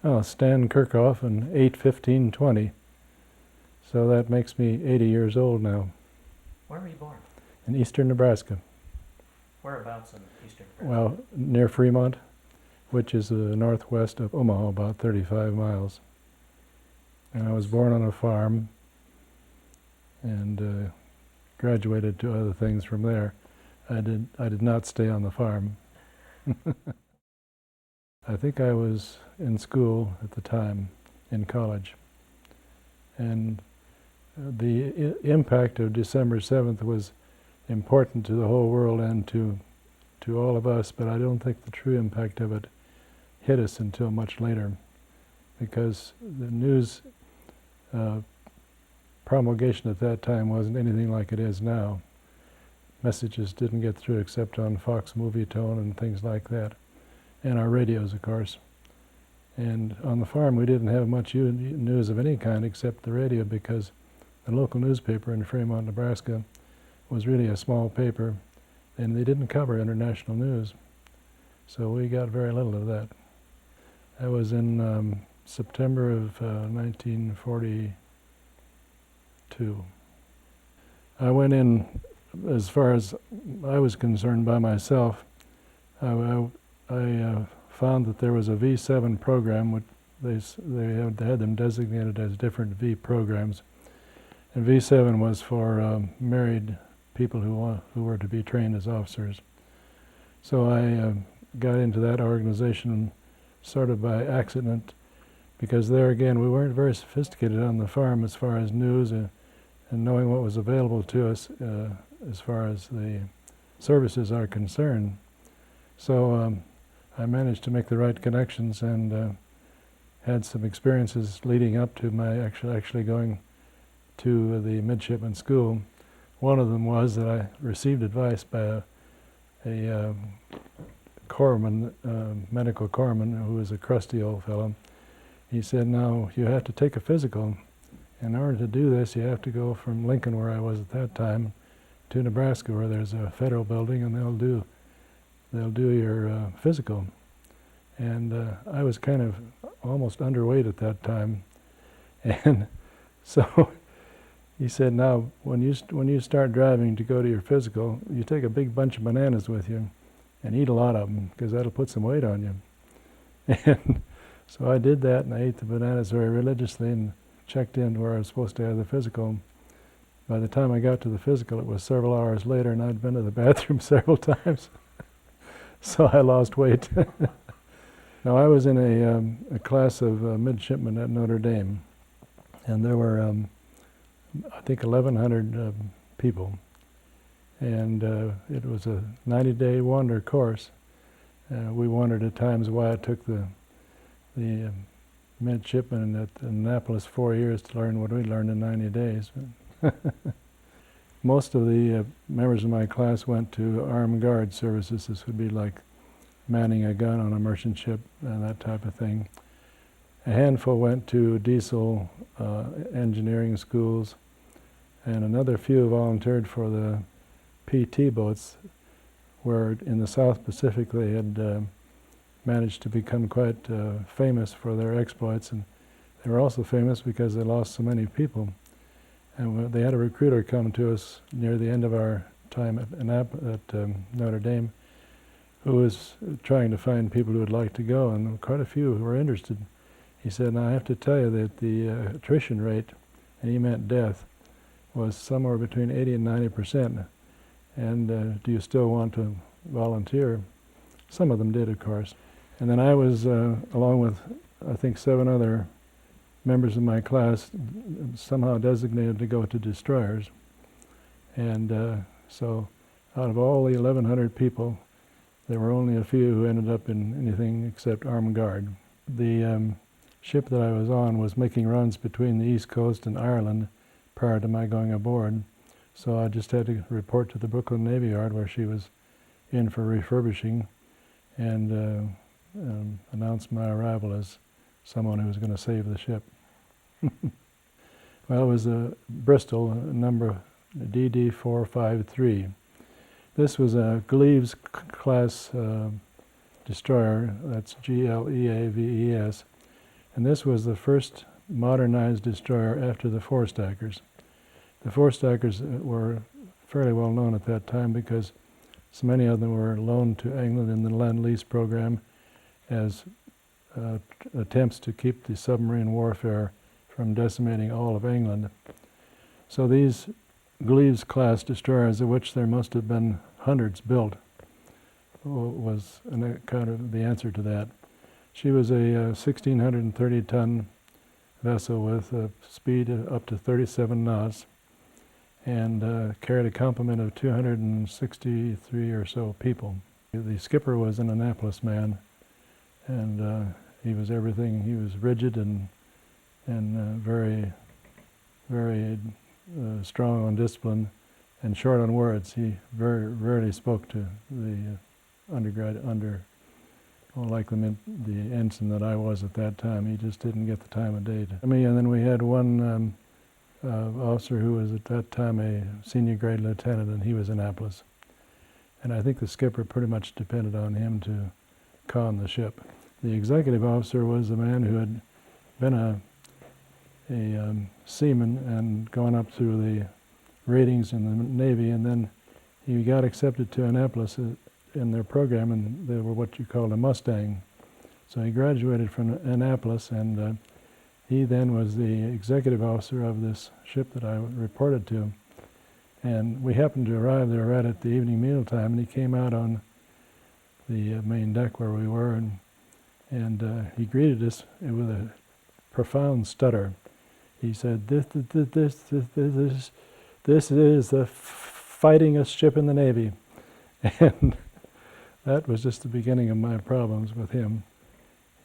Oh, Stan Kerkhoff and 8/15/20. So that makes me 80 years old now. Where were you born? In eastern Nebraska. Whereabouts in eastern Nebraska? Well, near Fremont, which is northwest of Omaha, about 35 miles. And I was born on a farm and graduated to other things from there. I did not stay on the farm. I think I was in school at the time, in college. And the impact of December 7th was important to the whole world and to all of us, but I don't think the true impact of it hit us until much later, because the news promulgation at that time wasn't anything like it is now. Messages didn't get through except on Fox Movie Tone and things like that, and our radios, of course. And on the farm we didn't have much news of any kind except the radio, because the local newspaper in Fremont, Nebraska was really a small paper, and they didn't cover international news. So we got very little of that. That was in September of 1942. I went in, as far as I was concerned, by myself. I found that there was a V7 program, which they had them designated as different V programs. And V7 was for married people who were to be trained as officers. So I got into that organization sort of by accident, because there again we weren't very sophisticated on the farm as far as news and knowing what was available to us as far as the services are concerned. So I managed to make the right connections and had some experiences leading up to my actually going to the midshipman school. One of them was that I received advice by a corpsman, medical corpsman, who was a crusty old fellow. He said, "Now you have to take a physical. In order to do this, you have to go from Lincoln, where I was at that time, to Nebraska, where there's a federal building, and they'll do your physical." And I was kind of almost underweight at that time, and so he said, "Now, when you start driving to go to your physical, you take a big bunch of bananas with you, and eat a lot of them, because that'll put some weight on you." And so I did that, and I ate the bananas very religiously, and checked in where I was supposed to have the physical. By the time I got to the physical, it was several hours later, and I'd been to the bathroom several times. So I lost weight. Now, I was in a class of midshipmen at Notre Dame, and there were, I think, 1,100 people. And it was a 90-day wonder course. We wondered at times why it took the midshipmen at Annapolis 4 years to learn what we learned in 90 days. Most of the members of my class went to armed guard services. This would be like manning a gun on a merchant ship and that type of thing. A handful went to diesel engineering schools, and another few volunteered for the PT boats, where in the South Pacific they had managed to become quite famous for their exploits, and they were also famous because they lost so many people. And they had a recruiter come to us near the end of our time at Notre Dame, who was trying to find people who would like to go, and quite a few who were interested. He said, "Now I have to tell you that the attrition rate," and he meant death, "was somewhere between 80 and 90%. And do you still want to volunteer?" Some of them did, of course. And then I was, along with, I think, 7 other members of my class, somehow designated to go to destroyers. And so out of all the 1,100 people, there were only a few who ended up in anything except armed guard. The ship that I was on was making runs between the East Coast and Ireland prior to my going aboard. So I just had to report to the Brooklyn Navy Yard, where she was in for refurbishing, and announce my arrival as someone who was going to save the ship. Well, it was a Bristol, number DD 453. This was a Gleaves class destroyer. That's Gleaves, And this was the first modernized destroyer after the four-stackers. The four-stackers were fairly well known at that time because so many of them were loaned to England in the Lend-Lease program as attempts to keep the submarine warfare from decimating all of England. So these Gleaves-class destroyers, of which there must have been hundreds built, was kind of the answer to that. She was a 1,630-ton vessel with a speed up to 37 knots and carried a complement of 263 or so people. The skipper was an Annapolis man, and he was everything. He was rigid and very, very strong on discipline and short on words. He very rarely spoke to the like the ensign that I was at that time. He just didn't get the time of day to me. And then we had one officer who was at that time a senior grade lieutenant, and he was in Annapolis. And I think the skipper pretty much depended on him to con the ship. The executive officer was a man who had been a seaman and gone up through the ratings in the Navy, and then he got accepted to Annapolis in their program, and they were what you called a Mustang. So he graduated from Annapolis, and he then was the executive officer of this ship that I reported to. And we happened to arrive there right at the evening meal time, and he came out on the main deck where we were, and he greeted us with a profound stutter. He said, this is the fightingest ship in the Navy. And that was just the beginning of my problems with him.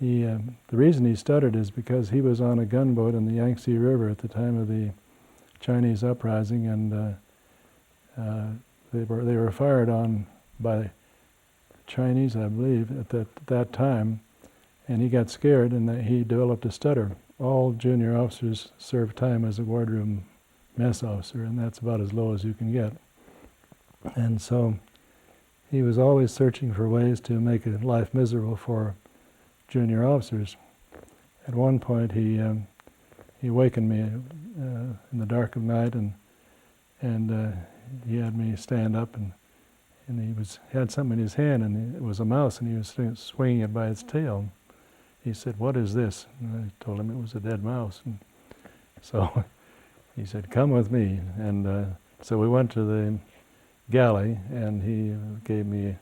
The reason he stuttered is because he was on a gunboat in the Yangtze River at the time of the Chinese uprising, and they were fired on by Chinese, I believe, at that time, and he got scared and he developed a stutter. All junior officers serve time as a wardroom mess officer, and that's about as low as you can get. And so he was always searching for ways to make life miserable for junior officers. At one point, he wakened me in the dark of night, and he had me stand up, and he had something in his hand, and it was a mouse, and he was swinging it by its tail. He said, "What is this?" And I told him it was a dead mouse. And so he said, "Come with me." And so we went to the galley, and he gave me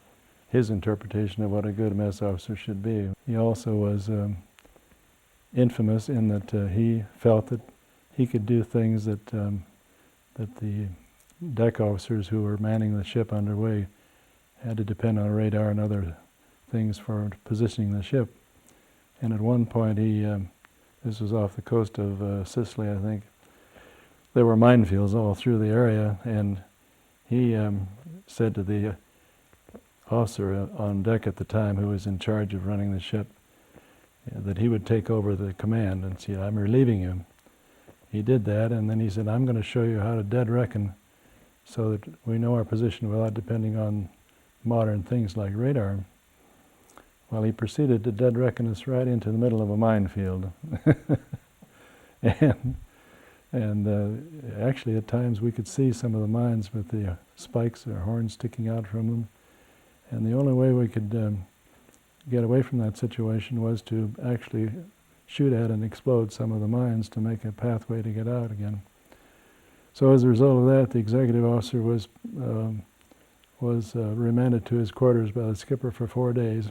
his interpretation of what a good mess officer should be. He also was infamous in that he felt that he could do things that the deck officers who were manning the ship underway had to depend on radar and other things for positioning the ship. And at one point, this was off the coast of Sicily, I think, there were minefields all through the area, and he said to the officer on deck at the time who was in charge of running the ship that he would take over the command and say, "I'm relieving you." He did that, and then he said, "I'm going to show you how to dead reckon so that we know our position without depending on modern things like radar." Well, he proceeded to dead reckon us right into the middle of a minefield. and actually at times we could see some of the mines with the spikes or horns sticking out from them. And the only way we could get away from that situation was to actually shoot at and explode some of the mines to make a pathway to get out again. So as a result of that, the executive officer was remanded to his quarters by the skipper for 4 days.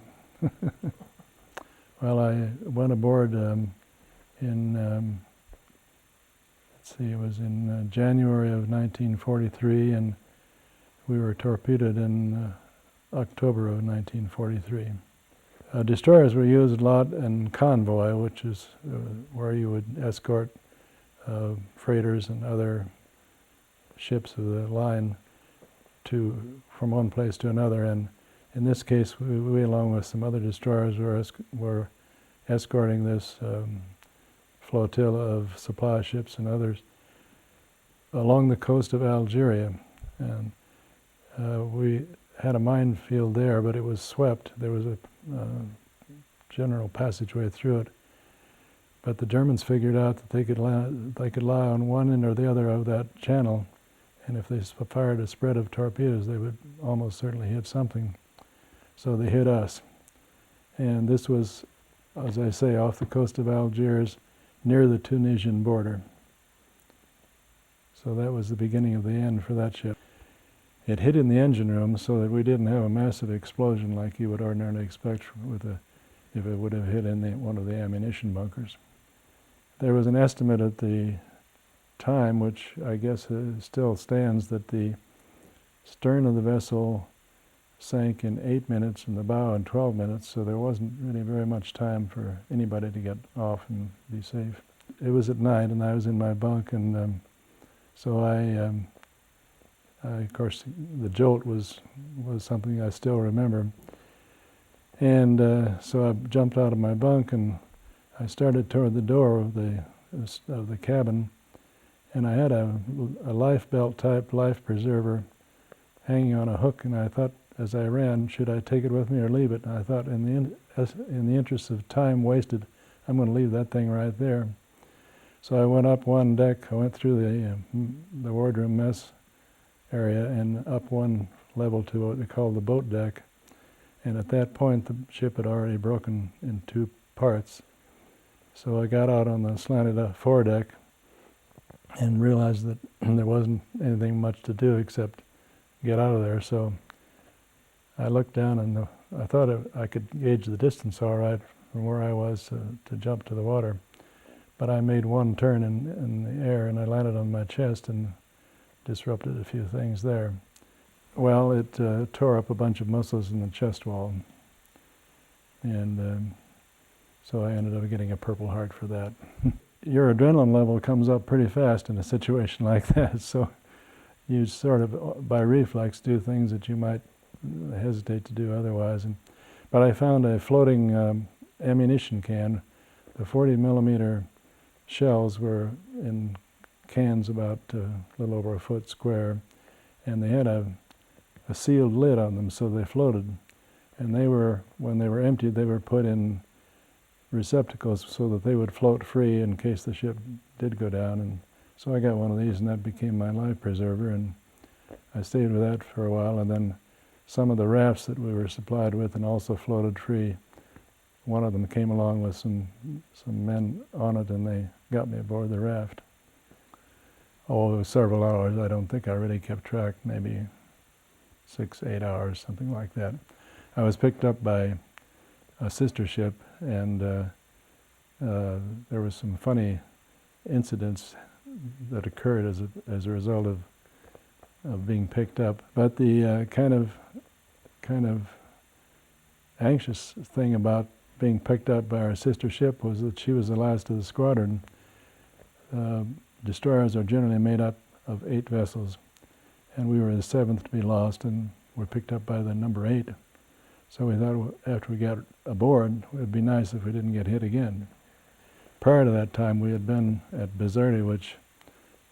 Well, I went aboard it was in January of 1943, and we were torpedoed in October of 1943. Destroyers were used a lot in convoy, which is where you would escort freighters and other ships of the line from one place to another. And in this case, we along with some other destroyers, were escorting this flotilla of supply ships and others along the coast of Algeria. And we had a minefield there, but it was swept. There was a general passageway through it. But the Germans figured out that they could lie on one end or the other of that channel, and if they fired a spread of torpedoes, they would almost certainly hit something. So they hit us. And this was, as I say, off the coast of Algiers, near the Tunisian border. So that was the beginning of the end for that ship. It hit in the engine room so that we didn't have a massive explosion like you would ordinarily expect if it would have hit in one of the ammunition bunkers. There was an estimate at the time, which I guess still stands, that the stern of the vessel sank in 8 minutes and the bow in 12 minutes, so there wasn't really very much time for anybody to get off and be safe. It was at night and I was in my bunk, and so of course, the jolt was something I still remember. And so I jumped out of my bunk and I started toward the door of the cabin, and I had a life belt type life preserver hanging on a hook, and I thought as I ran, should I take it with me or leave it? And I thought in the interest of time wasted, I'm going to leave that thing right there. So I went up one deck, I went through the wardroom mess area and up one level to what they call the boat deck. And at that point, the ship had already broken in 2 parts. So I got out on the slanted foredeck and realized that there wasn't anything much to do except get out of there. So I looked down and I thought I could gauge the distance all right from where I was to jump to the water. But I made one turn in the air and I landed on my chest and disrupted a few things there. Well, it tore up a bunch of muscles in the chest wall, and so I ended up getting a Purple Heart for that. Your adrenaline level comes up pretty fast in a situation like that, so you sort of, by reflex, do things that you might hesitate to do otherwise. But I found a floating ammunition can. The 40 millimeter shells were in cans about a little over a foot square, and they had a sealed lid on them, so they floated. And they were, when they were emptied, they were put in receptacles so that they would float free in case the ship did go down. And so I got one of these, and that became my life preserver, and I stayed with that for a while. And then some of the rafts that we were supplied with and also floated free, one of them came along with some men on it, and they got me aboard the raft. Oh, it was several hours. I don't think I really kept track, maybe 6, 8 hours, something like that. I was picked up by a sister ship, and there was some funny incidents that occurred as a result of being picked up. But the kind of anxious thing about being picked up by our sister ship was that she was the last of the squadron. Destroyers are generally made up of 8 vessels, and we were the 7th to be lost, and were picked up by the number 8. So we thought after we got aboard, it would be nice if we didn't get hit again. Prior to that time, we had been at Bizerte, which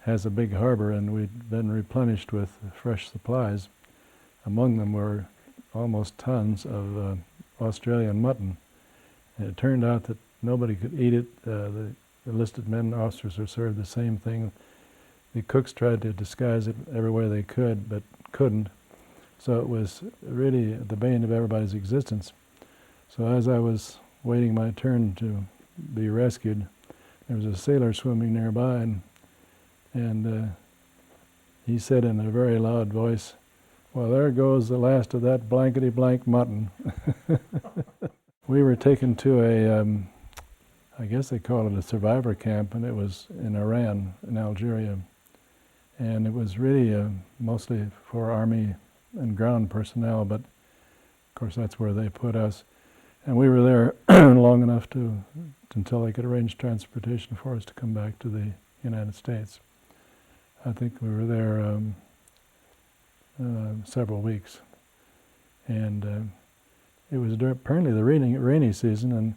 has a big harbor, and we'd been replenished with fresh supplies. Among them were almost tons of Australian mutton. And it turned out that nobody could eat it. The enlisted men and officers were served the same thing. The cooks tried to disguise it every way they could, but couldn't. So it was really the bane of everybody's existence. So as I was waiting my turn to be rescued, there was a sailor swimming nearby, and he said in a very loud voice, "Well, there goes the last of that blankety-blank mutton." We were taken to I guess they call it a survivor camp, and it was in Iran, in Algeria. And it was really mostly for Army and ground personnel, but of course that's where they put us. And we were there long enough until they could arrange transportation for us to come back to the United States. I think we were there several weeks. And it was apparently the rainy season, and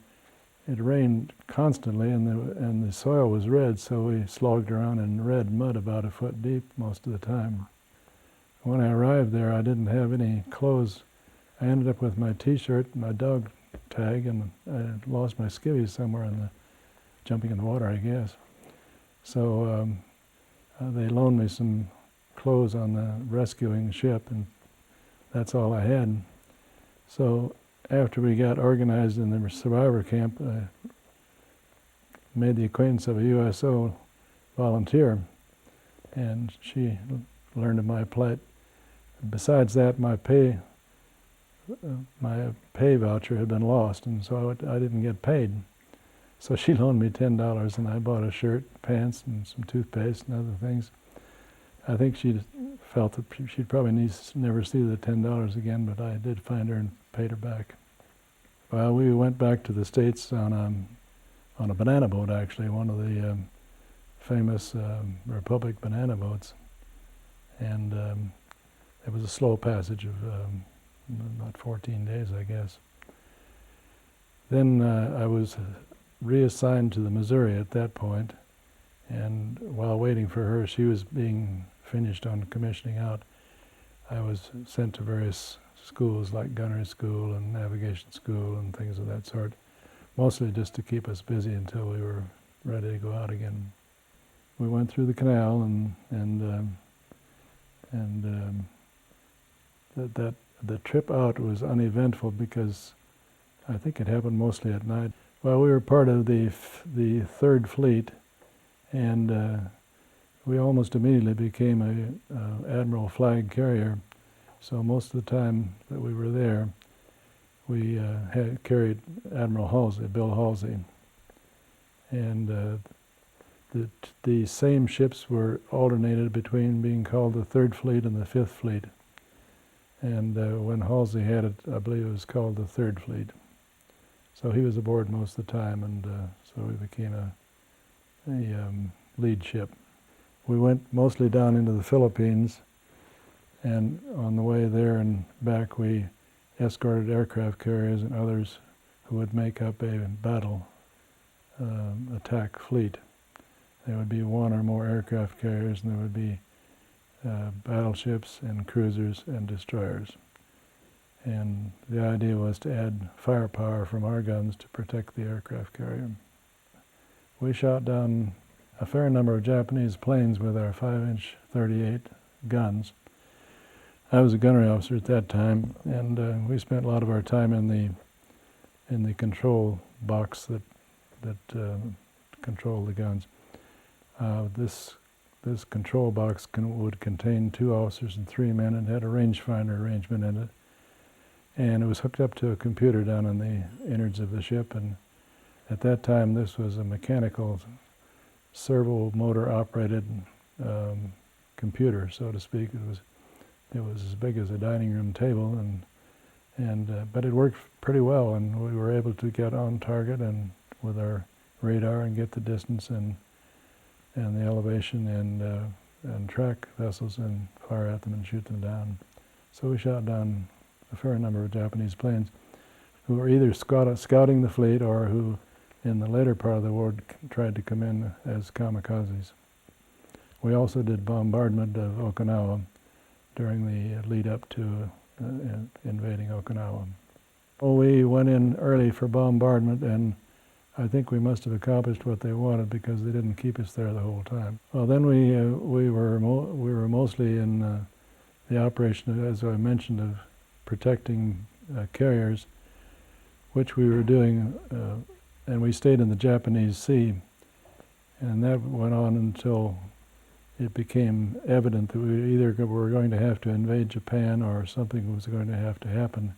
it rained constantly, and the soil was red, so we slogged around in red mud about a foot deep most of the time. When I arrived there, I didn't have any clothes. I ended up with my T-shirt, my dog tag, and I lost my skivvies somewhere in jumping in the water, I guess. So they loaned me some clothes on the rescuing ship, and that's all I had. So after we got organized in the survivor camp, I made the acquaintance of a USO volunteer, and she learned of my plight. Besides that, my pay voucher had been lost, and so I didn't get paid. So she loaned me $10, and I bought a shirt, pants, and some toothpaste and other things. I think she felt that she'd probably never see the $10 again, but I did find her and paid her back. Well, we went back to the States on a banana boat, actually, one of the famous Republic banana boats. And it was a slow passage of about 14 days, I guess. Then I was reassigned to the Missouri at that point, and while waiting for her, she was being finished on commissioning out. I was sent to various schools like gunnery school and navigation school and things of that sort, mostly just to keep us busy until we were ready to go out again. We went through the canal, and the trip out was uneventful because I think it happened mostly at night. Well, we were part of the Third Fleet, and we almost immediately became a Admiral flag carrier. So most of the time that we were there, we had carried Admiral Halsey, Bill Halsey, and the same ships were alternated between being called the Third Fleet and the Fifth Fleet. And when Halsey had it, I believe it was called the Third Fleet. So he was aboard most of the time, and so we became a lead ship. We went mostly down into the Philippines, and on the way there and back we escorted aircraft carriers and others who would make up a battle attack fleet. There would be one or more aircraft carriers, and there would be battleships and cruisers and destroyers. And the idea was to add firepower from our guns to protect the aircraft carrier. We shot down a fair number of Japanese planes with our 5-inch 38 guns. I was a gunnery officer at that time, and we spent a lot of our time in the control box that controlled the guns. This control box would contain 2 officers and 3 men, and had a rangefinder arrangement in it. And it was hooked up to a computer down in the innards of the ship, and at that time this was a mechanical servo motor operated computer, so to speak. It was as big as a dining room table, but it worked pretty well, and we were able to get on target and with our radar and get the distance and the elevation and track vessels and fire at them and shoot them down. So we shot down a fair number of Japanese planes who were either scouting the fleet or who, in the later part of the war, tried to come in as kamikazes. We also did bombardment of Okinawa during the lead up to invading Okinawa. Well, we went in early for bombardment, and I think we must have accomplished what they wanted because they didn't keep us there the whole time. Well, then we were mostly in the operation, as I mentioned, of protecting carriers, which we were doing, and we stayed in the Japanese Sea, and that went on until it became evident that we either were going to have to invade Japan or something was going to have to happen,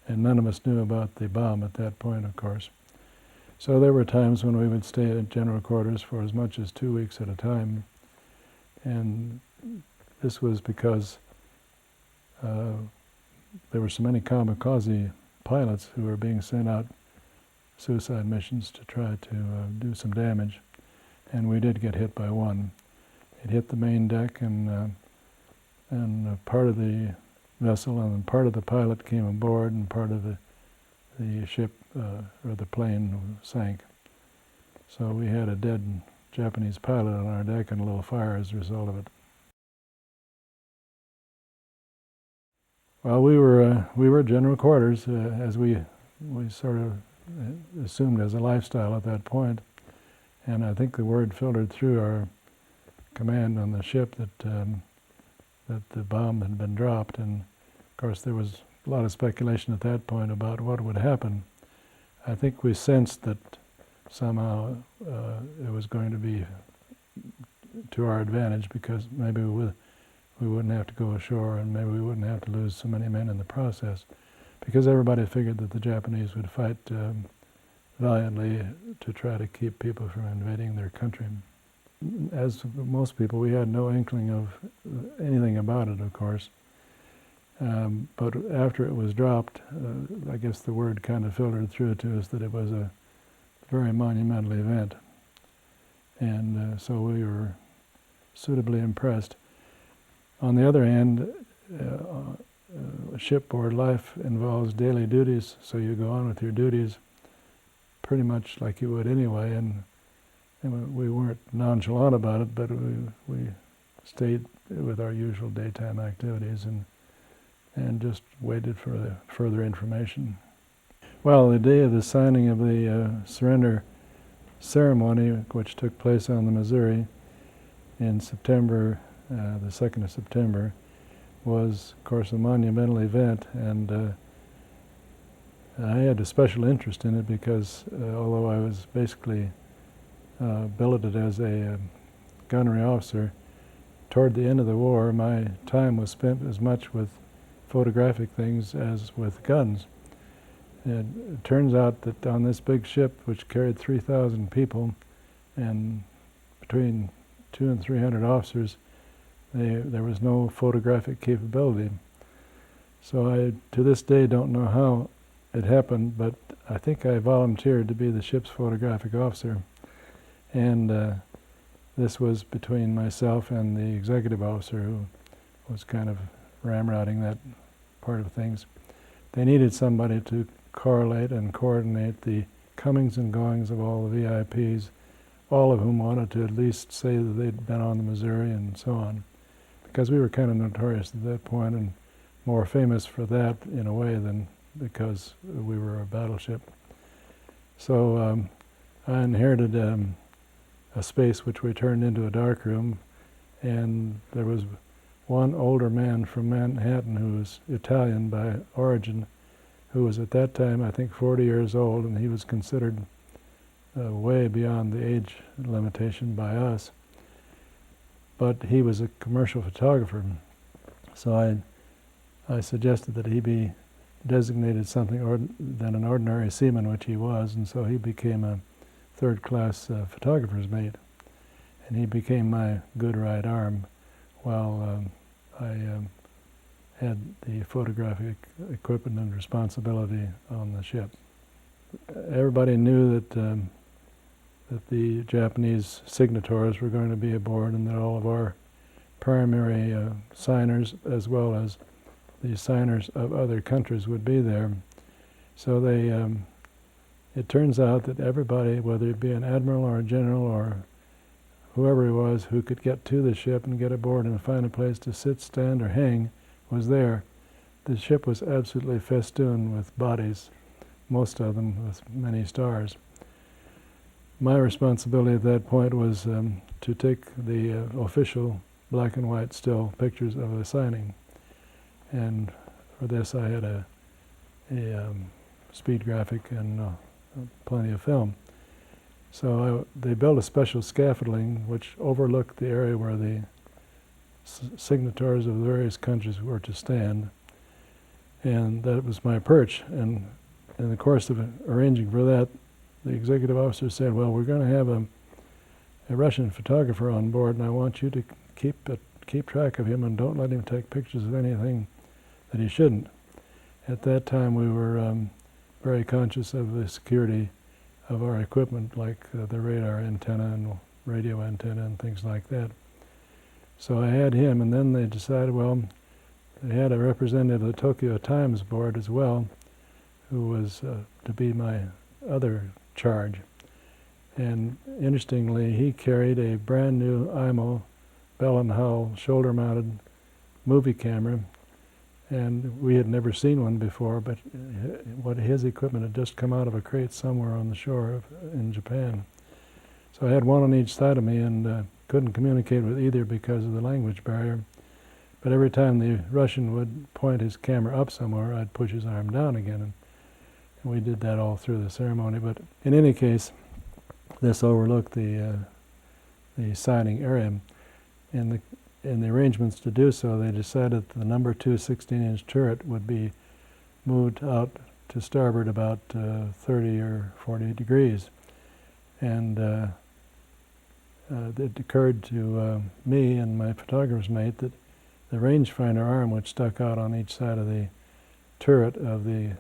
and none of us knew about the bomb at that point, of course. So there were times when we would stay at general quarters for as much as 2 weeks at a time, and this was because there were so many kamikaze pilots who were being sent out suicide missions to try to do some damage, and we did get hit by one. It hit the main deck, and part of the vessel and part of the pilot came aboard, and part of the ship or the plane sank. So we had a dead Japanese pilot on our deck and a little fire as a result of it. Well, we were general quarters, as we sort of assumed as a lifestyle at that point, And I think the word filtered through our command on the ship that the bomb had been dropped, and of course there was a lot of speculation at that point about what would happen. I think we sensed that somehow it was going to be to our advantage, because maybe we wouldn't have to go ashore, and maybe we wouldn't have to lose so many men in the process, because everybody figured that the Japanese would fight valiantly to try to keep people from invading their country. As most people, we had no inkling of anything about it, of course. But after it was dropped, I guess the word kind of filtered through to us that it was a very monumental event. And so we were suitably impressed. On the other hand, shipboard life involves daily duties, so you go on with your duties pretty much like you would anyway, and we weren't nonchalant about it, but we stayed with our usual daytime activities and just waited for the further information. Well, the day of the signing of the surrender ceremony, which took place on the Missouri in September, the 2nd of September, was, of course, a monumental event, and I had a special interest in it because although I was basically billeted as a gunnery officer, toward the end of the war my time was spent as much with photographic things as with guns. And it turns out that on this big ship, which carried 3,000 people and between 200 and 300 officers, there was no photographic capability. So I, to this day, don't know how it happened, but I think I volunteered to be the ship's photographic officer. And this was between myself and the executive officer, who was kind of ramrodding that part of things. They needed somebody to correlate and coordinate the comings and goings of all the VIPs, all of whom wanted to at least say that they'd been on the Missouri and so on, because we were kind of notorious at that point and more famous for that in a way than because we were a battleship. So I inherited a space which we turned into a darkroom, and there was one older man from Manhattan who was Italian by origin, who was at that time, I think, 40 years old, and he was considered way beyond the age limitation by us. But he was a commercial photographer, so I suggested that he be designated something than an ordinary seaman, which he was, and so he became a third-class photographer's mate, and he became my good right arm while I had the photographic equipment and responsibility on the ship. Everybody knew that the Japanese signatories were going to be aboard, and that all of our primary signers, as well as the signers of other countries, would be there. So it turns out that everybody, whether it be an admiral or a general or whoever he was who could get to the ship and get aboard and find a place to sit, stand, or hang, was there. The ship was absolutely festooned with bodies, most of them with many stars. My responsibility at that point was to take the official black and white still pictures of the signing. And for this I had a speed graphic and plenty of film. So they built a special scaffolding which overlooked the area where the signatories of the various countries were to stand, and that was my perch. And in the course of arranging for that, the executive officer said, well, we're going to have a Russian photographer on board, and I want you to keep track of him and don't let him take pictures of anything that he shouldn't. At that time we were very conscious of the security of our equipment, like the radar antenna and radio antenna and things like that. So I had him, and then they decided, well, they had a representative of the Tokyo Times board as well, who was to be my other charge. And interestingly, he carried a brand new IMO Bell and Howell shoulder-mounted movie camera, and we had never seen one before, but his equipment had just come out of a crate somewhere on the shore in Japan. So I had one on each side of me and couldn't communicate with either because of the language barrier. But every time the Russian would point his camera up somewhere, I'd push his arm down again. And we did that all through the ceremony. But in any case, this overlooked the signing area. In the arrangements to do so, they decided the number 2 16-inch turret would be moved out to starboard about 30 or 40 degrees. And it occurred to me and my photographer's mate that the rangefinder arm, which stuck out on each side of the turret of the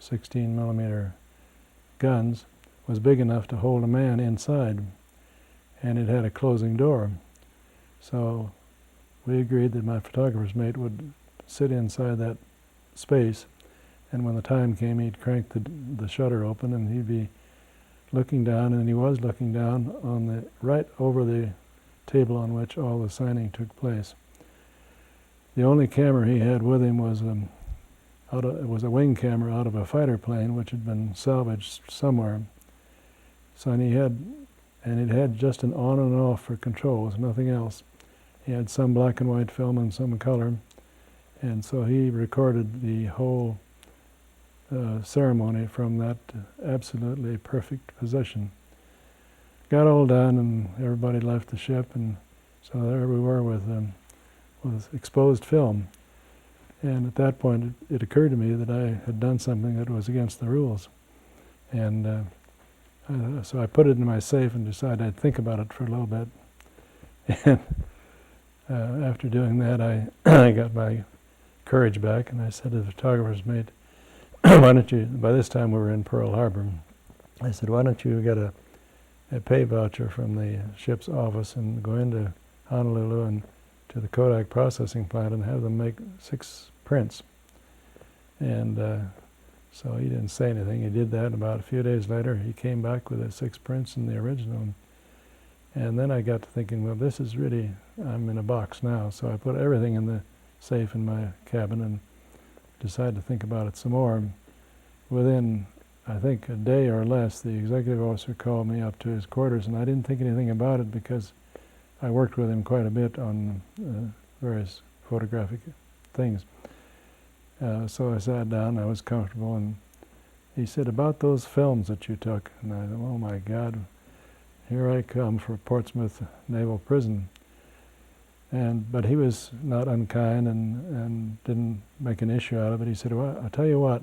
16mm guns, was big enough to hold a man inside, and it had a closing door. So we agreed that my photographer's mate would sit inside that space, and when the time came, he'd crank the shutter open, and he'd be looking down, and he was looking down on the right over the table on which all the signing took place. The only camera he had with him was a wing camera out of a fighter plane, which had been salvaged somewhere. So it had just an on and off for controls, nothing else. He had some black and white film and some color, and so he recorded the whole ceremony from that absolutely perfect position. Got all done, and everybody left the ship, and so there we were with exposed film. And at that point, it occurred to me that I had done something that was against the rules. And so I put it in my safe and decided I'd think about it for a little bit. And after doing that, I got my courage back, and I said to the photographer's mate, why don't you, by this time we were in Pearl Harbor, I said, why don't you get a pay voucher from the ship's office and go into Honolulu and to the Kodak processing plant and have them make 6 prints. And so he didn't say anything. He did that, and about a few days later he came back with the 6 prints and the original. And then I got to thinking, well, this is really, I'm in a box now. So I put everything in the safe in my cabin and decided to think about it some more. Within, I think, a day or less, the executive officer called me up to his quarters, and I didn't think anything about it because I worked with him quite a bit on various photographic things. So I sat down, I was comfortable, and he said, about those films that you took. And I thought, oh my God, here I come for Portsmouth Naval Prison. But he was not unkind and didn't make an issue out of it. He said, well, I'll tell you what,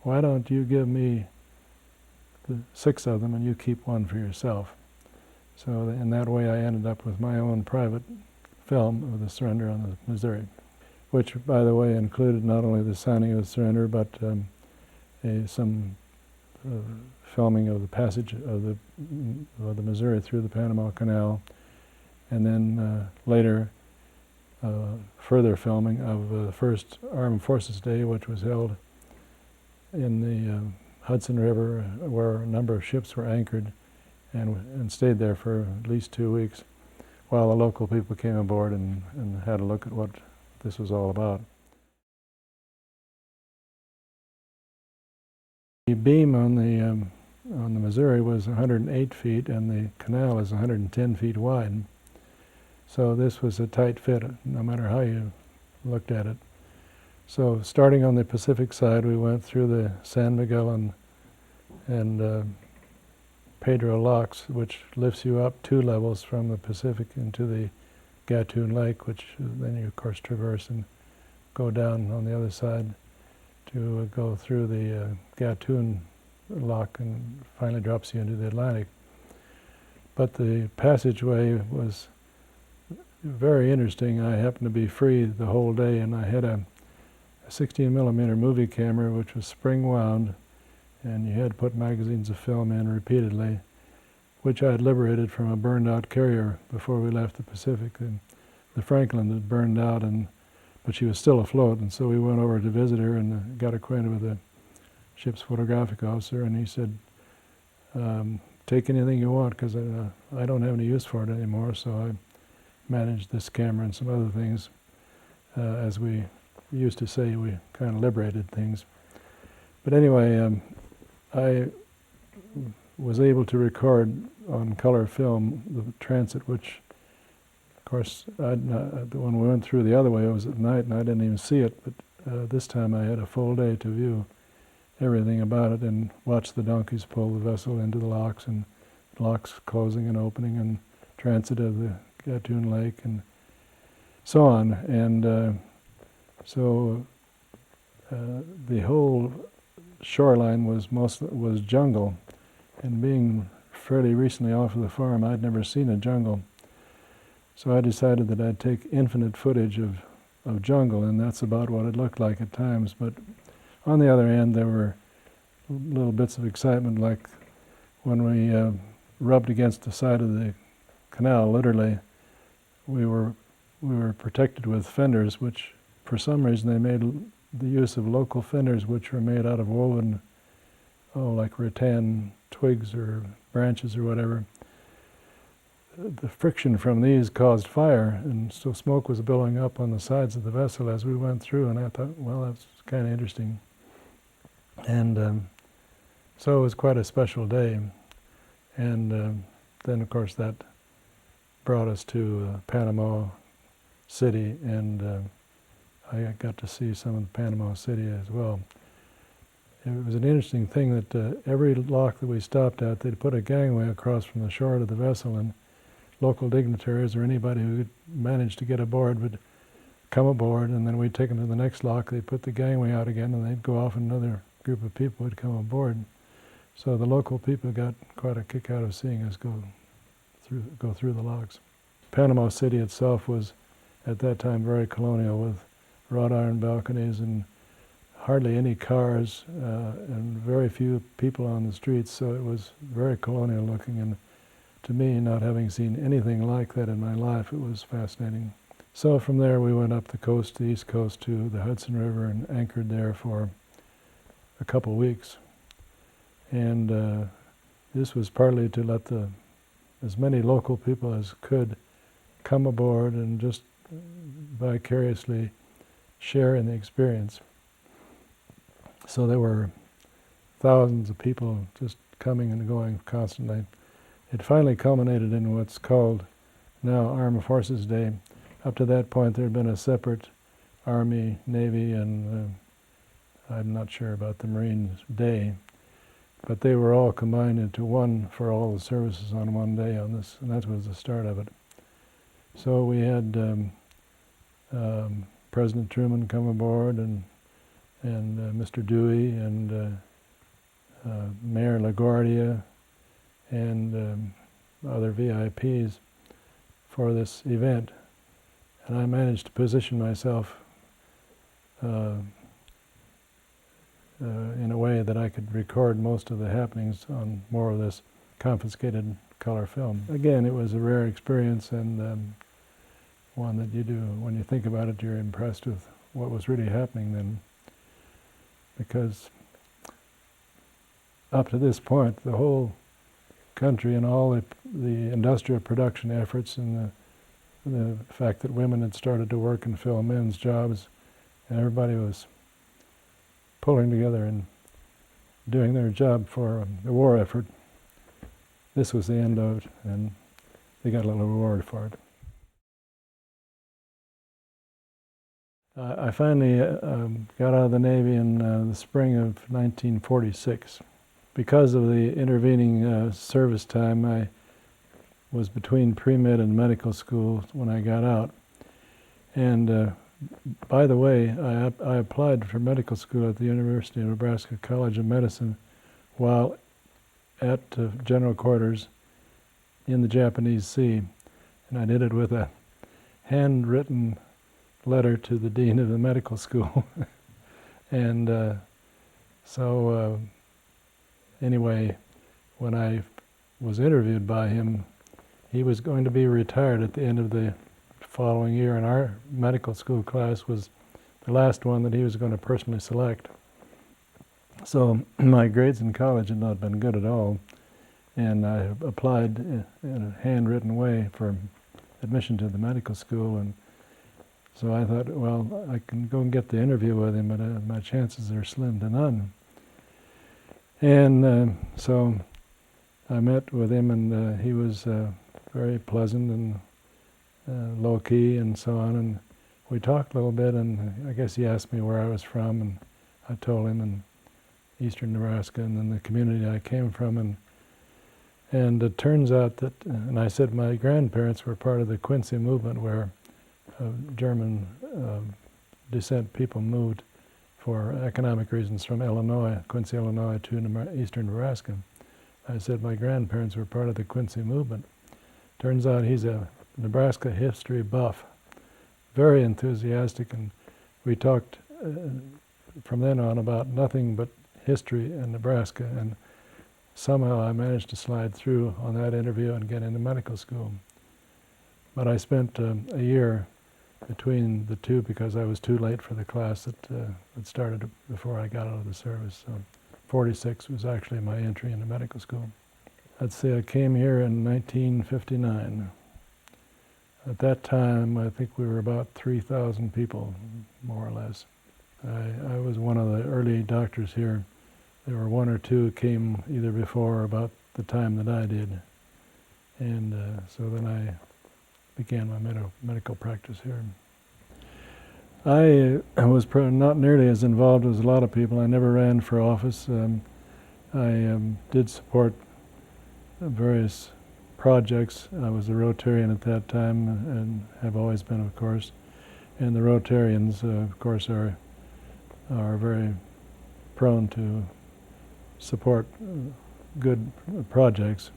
why don't you give me the 6 of them and you keep 1 for yourself? So in that way I ended up with my own private film of the surrender on the Missouri, which, by the way, included not only the signing of the surrender, but some filming of the passage of the Missouri through the Panama Canal, and then later further filming of the first Armed Forces Day, which was held in the Hudson River, where a number of ships were anchored and stayed there for at least 2 weeks while the local people came aboard and had a look at what this was all about. The beam on the Missouri was 108 feet, and the canal is 110 feet wide. So this was a tight fit, no matter how you looked at it. So starting on the Pacific side, we went through the San Miguel and Pedro locks, which lifts you up 2 levels from the Pacific into the Gatun Lake, which then you, of course, traverse and go down on the other side to go through the Gatun lock and finally drops you into the Atlantic. But the passageway was very interesting. I happened to be free the whole day, and I had a 16mm movie camera which was spring wound, and you had to put magazines of film in repeatedly, which I had liberated from a burned out carrier before we left the Pacific. And the Franklin had burned out, but she was still afloat, and so we went over to visit her and got acquainted with the ship's photographic officer, and he said, take anything you want, because I don't have any use for it anymore. So I managed this camera and some other things. As we used to say, we kind of liberated things. But anyway, I was able to record on color film, the transit, which, of course, when we went through the other way, it was at night and I didn't even see it, but this time I had a full day to view everything about it and watch the donkeys pull the vessel into the locks, and locks closing and opening, and transit of the Gatun Lake, and so on. And so the whole shoreline was jungle, and being fairly recently off of the farm, I'd never seen a jungle. So I decided that I'd take infinite footage of jungle, and that's about what it looked like at times. But on the other hand, there were little bits of excitement, like when we rubbed against the side of the canal. Literally, we were protected with fenders, which for some reason they made the use of local fenders, which were made out of woven, like rattan twigs or branches or whatever. The friction from these caused fire, and so smoke was billowing up on the sides of the vessel as we went through, and I thought, well, that's kind of interesting. And so it was quite a special day. And then, of course, that brought us to Panama City, and I got to see some of Panama City as well. It was an interesting thing that every lock that we stopped at, they'd put a gangway across from the shore to the vessel, and local dignitaries or anybody who could manage to get aboard would come aboard, and then we'd take them to the next lock. They'd put the gangway out again, and they'd go off, and another group of people would come aboard. So the local people got quite a kick out of seeing us go through the locks. Panama City itself was, at that time, very colonial, with wrought iron balconies and hardly any cars and very few people on the streets. So it was very colonial looking, and to me, not having seen anything like that in my life, it was fascinating. So from there we went up the coast, the east coast, to the Hudson River, and anchored there for a couple weeks. And this was partly to let as many local people as could come aboard and just vicariously share in the experience. So there were thousands of people just coming and going constantly. It finally culminated in what's called now Armed Forces Day. Up to that point, there had been a separate Army, Navy, and I'm not sure about the Marines Day, but they were all combined into one for all the services on one day on this, and that was the start of it. So we had President Truman come aboard, and Mr. Dewey, and Mayor LaGuardia, and other VIPs for this event. And I managed to position myself in a way that I could record most of the happenings on more of this confiscated color film. Again, it was a rare experience, and one that you do, when you think about it, you're impressed with what was really happening then. Because up to this point, the whole country and all the industrial production efforts, and the fact that women had started to work and fill men's jobs, and everybody was pulling together and doing their job for the war effort. This was the end of it, and they got a little reward for it. I finally got out of the Navy in the spring of 1946. Because of the intervening service time, I was between pre-med and medical school when I got out. And by the way, I applied for medical school at the University of Nebraska College of Medicine while at general quarters in the Japanese Sea. And I did it with a handwritten letter to the dean of the medical school. And so anyway, when I was interviewed by him, he was going to be retired at the end of the following year, and our medical school class was the last one that he was going to personally select. So my grades in college had not been good at all, and I applied in a handwritten way for admission to the medical school, and so I thought, well, I can go and get the interview with him, but my chances are slim to none. And so I met with him, and he was very pleasant and low-key and so on, and we talked a little bit, and I guess he asked me where I was from, and I told him, and eastern Nebraska, and then the community I came from, and it turns out that, and I said my grandparents were part of the Quincy movement, where German descent people moved for economic reasons from Illinois, Quincy, Illinois, to eastern Nebraska. I said my grandparents were part of the Quincy movement. Turns out he's a Nebraska history buff, very enthusiastic, and we talked from then on about nothing but history in Nebraska, and somehow I managed to slide through on that interview and get into medical school. But I spent a year between the two because I was too late for the class that started before I got out of the service. So 46 was actually my entry into medical school. Let's see, I came here in 1959. At that time, I think we were about 3,000 people, more or less. I was one of the early doctors here. There were one or two who came either before or about the time that I did. And so then I began my medical practice here. I was not nearly as involved as a lot of people. I never ran for office. I did support various projects. I was a Rotarian at that time and have always been, of course. And the Rotarians, of course, are very prone to support good projects.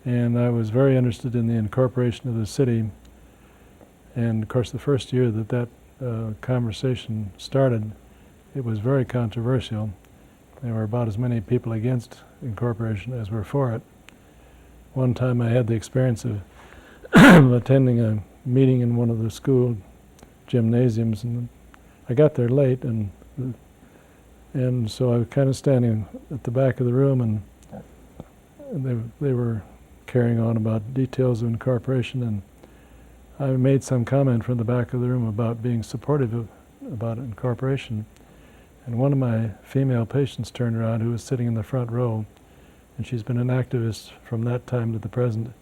And I was very interested in the incorporation of the city. And of course, the first year that conversation started, it was very controversial. There were about as many people against incorporation as were for it. One time I had the experience of attending a meeting in one of the school gymnasiums, and I got there late, and so I was kind of standing at the back of the room, and they were carrying on about details of incorporation, and I made some comment from the back of the room about being supportive about incorporation. And one of my female patients turned around, who was sitting in the front row, and she's been an activist from that time to the present,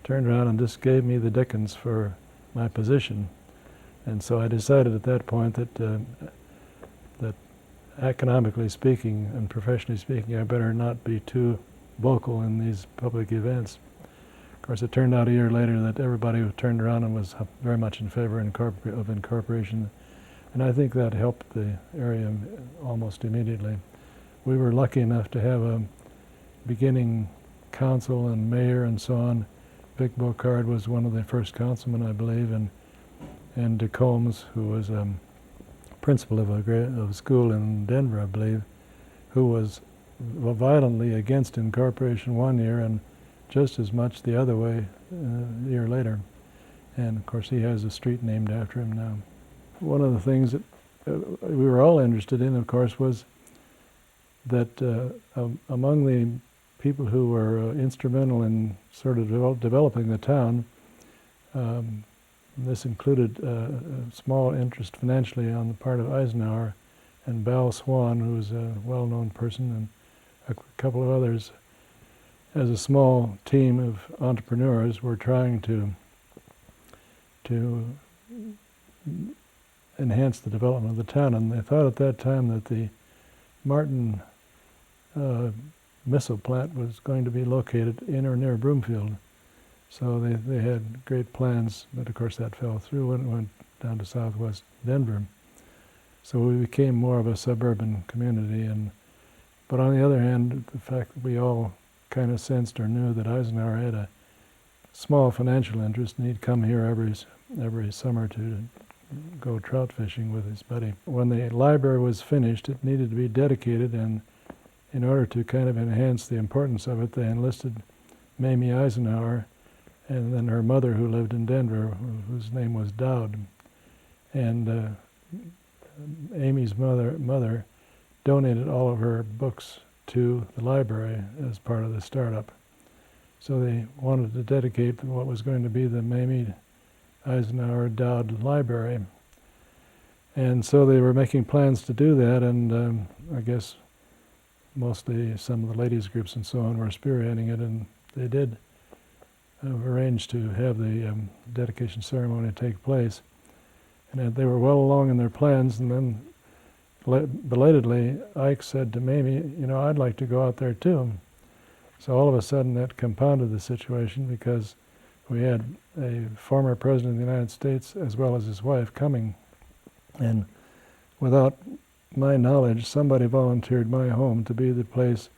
turned around and just gave me the dickens for my position. And so I decided at that point that economically speaking and professionally speaking, I better not be too vocal in these public events. Of course, it turned out a year later that everybody turned around and was very much in favor of incorporation, and I think that helped the area almost immediately. We were lucky enough to have a beginning council and mayor and so on. Vic Bocard was one of the first councilmen, I believe, and De Combs, who was principal of a school in Denver, I believe, who was violently against incorporation one year and just as much the other way a year later. And of course he has a street named after him now. One of the things that we were all interested in, of course, was that among the people who were instrumental in sort of developing the town, this included a small interest financially on the part of Eisenhower and Bal Swan, who was a well-known person, and a couple of others. As a small team of entrepreneurs, were trying to enhance the development of the town, and they thought at that time that the Martin missile plant was going to be located in or near Broomfield. So they had great plans, but of course that fell through and went down to southwest Denver. So we became more of a suburban community, but on the other hand, the fact that we all kind of sensed or knew that Eisenhower had a small financial interest, and he'd come here every summer to go trout fishing with his buddy. When the library was finished, it needed to be dedicated, and in order to kind of enhance the importance of it, they enlisted Mamie Eisenhower and then her mother, who lived in Denver, whose name was Dowd. And Amy's mother donated all of her books to the library as part of the startup. So they wanted to dedicate what was going to be the Mamie Eisenhower Dowd Library. And so they were making plans to do that, and I guess mostly some of the ladies groups and so on were spearheading it, and they did arrange to have the dedication ceremony take place. And they were well along in their plans, and then belatedly, Ike said to Mamie, you know, I'd like to go out there too. So all of a sudden that compounded the situation, because we had a former president of the United States as well as his wife coming. And without my knowledge, somebody volunteered my home to be the place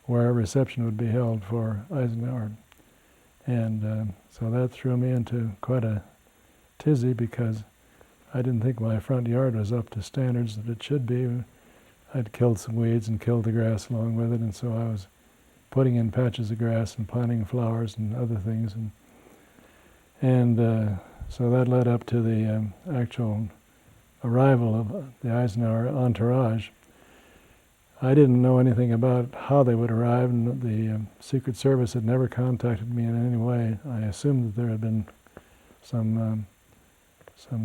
where a reception would be held for Eisenhower. And so that threw me into quite a tizzy, because I didn't think my front yard was up to standards that it should be. I'd killed some weeds and killed the grass along with it, and so I was putting in patches of grass and planting flowers and other things. And so that led up to the actual arrival of the Eisenhower entourage. I didn't know anything about how they would arrive, and the Secret Service had never contacted me in any way. I assumed that there had been some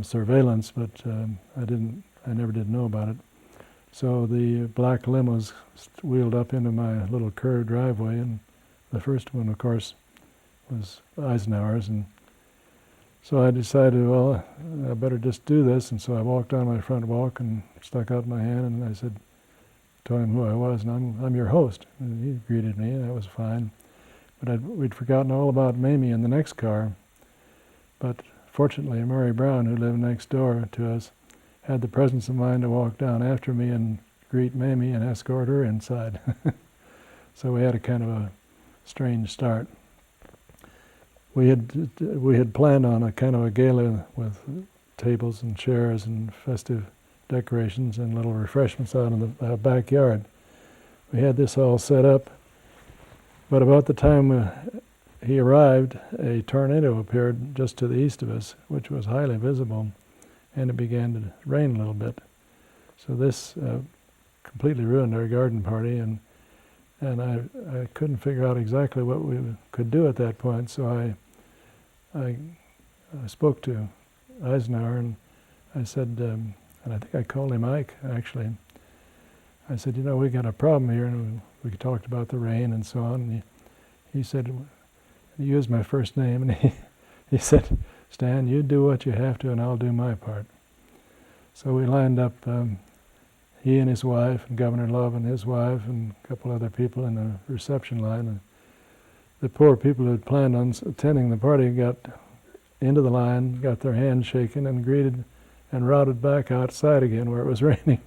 surveillance, but I never did know about it. So the black limos wheeled up into my little curved driveway, and the first one, of course, was Eisenhower's. And so I decided, well, I better just do this. And so I walked down my front walk and stuck out my hand, and I said, told him who I was, and I'm your host. And he greeted me, and that was fine. But we'd forgotten all about Mamie in the next car. But fortunately, Murray Brown, who lived next door to us, had the presence of mind to walk down after me and greet Mamie and escort her inside. So we had a kind of a strange start. We had planned on a kind of a gala with tables and chairs and festive decorations and little refreshments out in the backyard. We had this all set up, but about the time he arrived, a tornado appeared just to the east of us, which was highly visible, and it began to rain a little bit. So this completely ruined our garden party, and I couldn't figure out exactly what we could do at that point. So I spoke to Eisenhower, and I said, and I think I called him Ike, actually. I said, you know, we got a problem here, and we talked about the rain and so on. And he said, he used my first name, and he said, Stan, you do what you have to, and I'll do my part. So we lined up, he and his wife, and Governor Love and his wife, and a couple other people in the reception line. And the poor people who had planned on attending the party got into the line, got their hands shaken, and greeted, and routed back outside again where it was raining.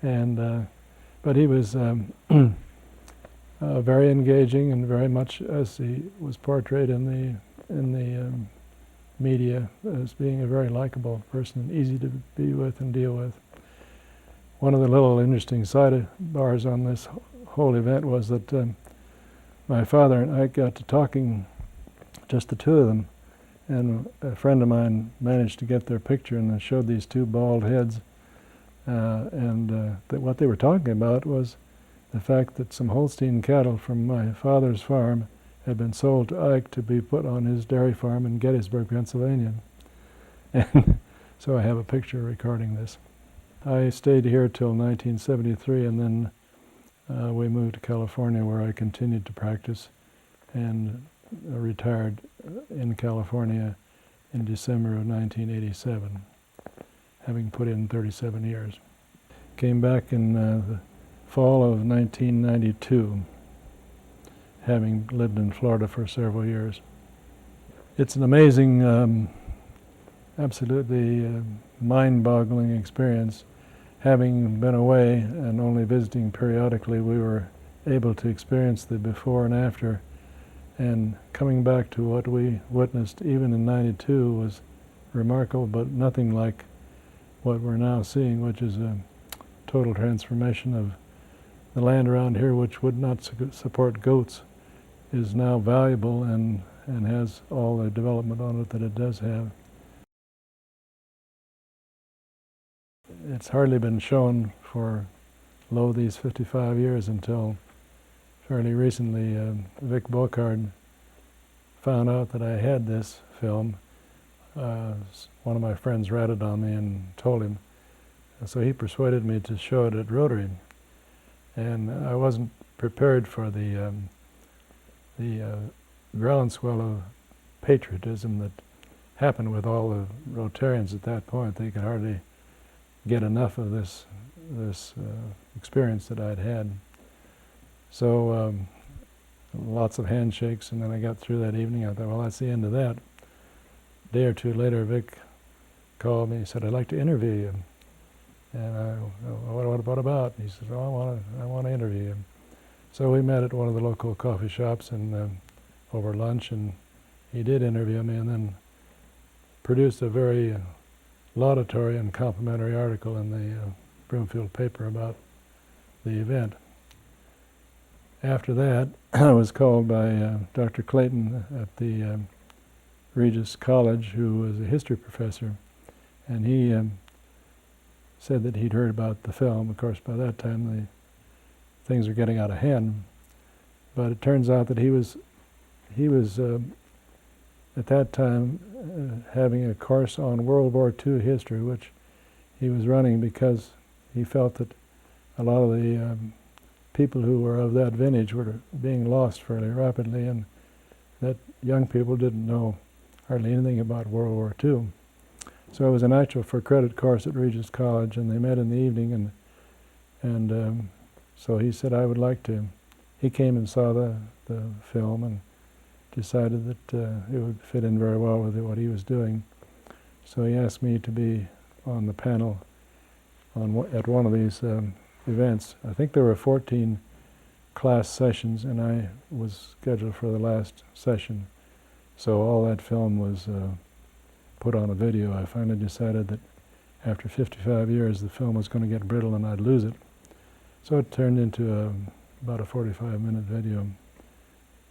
And but he was very engaging, and very much as he was portrayed in the media as being a very likable person, easy to be with and deal with. One of the little interesting sidebars on this whole event was that my father and I got to talking, just the two of them, and a friend of mine managed to get their picture, and showed these two bald heads, and that what they were talking about was the fact that some Holstein cattle from my father's farm had been sold to Ike to be put on his dairy farm in Gettysburg, Pennsylvania. And so I have a picture recording this. I stayed here till 1973, and then we moved to California, where I continued to practice, and retired in California in December of 1987, having put in 37 years. Came back in the fall of 1992, having lived in Florida for several years. It's an amazing, absolutely mind-boggling experience. Having been away and only visiting periodically, we were able to experience the before and after, and coming back to what we witnessed even in '92 was remarkable, but nothing like what we're now seeing, which is a total transformation of the land around here, which would not support goats, is now valuable and has all the development on it that it does have. It's hardly been shown for, these 55 years, until fairly recently. Vic Bocard found out that I had this film. One of my friends ratted on me and told him. So he persuaded me to show it at Rotary. And I wasn't prepared for the groundswell of patriotism that happened with all the Rotarians at that point. They could hardly get enough of this experience that I'd had. So lots of handshakes, and then I got through that evening. I thought, well, that's the end of that. A day or two later, Vic called me. He said, "I'd like to interview you." And what about? He said, "Oh, I want to interview you." So we met at one of the local coffee shops and over lunch, and he did interview me, and then produced a very laudatory and complimentary article in the Broomfield paper about the event. After that, I was called by Dr. Clayton at the Regis College, who was a history professor, and he said that he'd heard about the film. Of course, by that time, things were getting out of hand. But it turns out that he was at that time having a course on World War II history, which he was running because he felt that a lot of the people who were of that vintage were being lost fairly rapidly, and that young people didn't know hardly anything about World War II. So it was an actual for credit course at Regis College, and they met in the evening, and so he said, I would like to. He came and saw the film and decided that it would fit in very well with what he was doing. So he asked me to be on the panel at one of these events. I think there were 14 class sessions, and I was scheduled for the last session. So all that film was put on a video. I finally decided that after 55 years the film was going to get brittle and I'd lose it. So it turned into about a 45-minute video,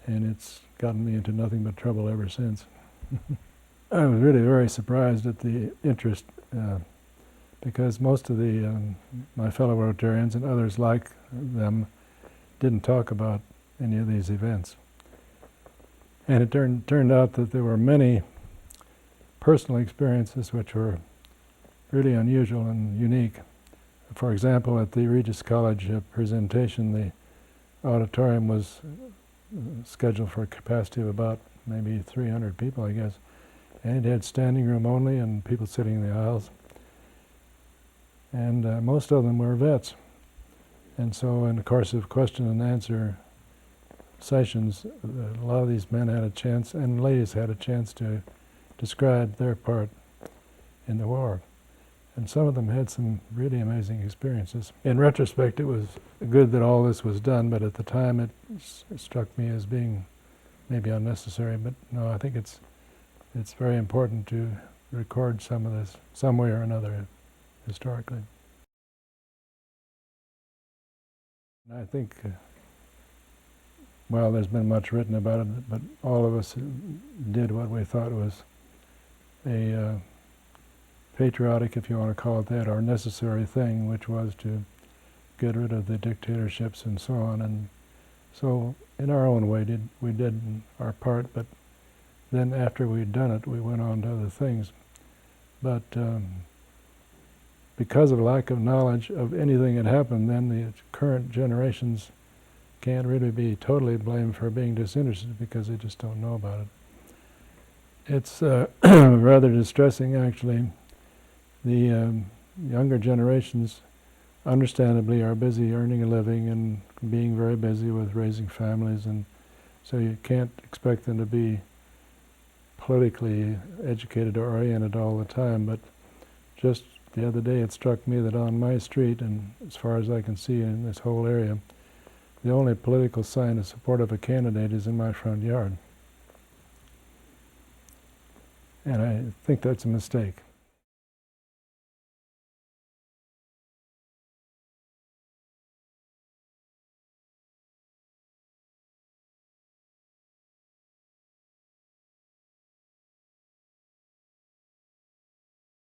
and it's gotten me into nothing but trouble ever since. I was really very surprised at the interest because most of my fellow Rotarians and others like them didn't talk about any of these events. And it turned out that there were many personal experiences which were really unusual and unique. For example, at the Regis College presentation, the auditorium was scheduled for a capacity of about maybe 300 people, I guess. And it had standing room only and people sitting in the aisles. And most of them were vets. And so in the course of question and answer sessions, a lot of these men had a chance, and ladies had a chance to describe their part in the war. And some of them had some really amazing experiences. In retrospect, it was good that all this was done, but at the time it struck me as being maybe unnecessary. But no, I think it's very important to record some of this some way or another historically. And I think, well, there's been much written about it, but all of us did what we thought was a patriotic, if you want to call it that, or necessary thing, which was to get rid of the dictatorships and so on. And so in our own way we did our part, but then after we'd done it, we went on to other things. But because of lack of knowledge of anything that happened then, the current generations can't really be totally blamed for being disinterested because they just don't know about it. It's rather distressing, actually. The younger generations, understandably, are busy earning a living and being very busy with raising families, and so you can't expect them to be politically educated or oriented all the time. But just the other day it struck me that on my street, and as far as I can see in this whole area, the only political sign in support of a candidate is in my front yard. And I think that's a mistake.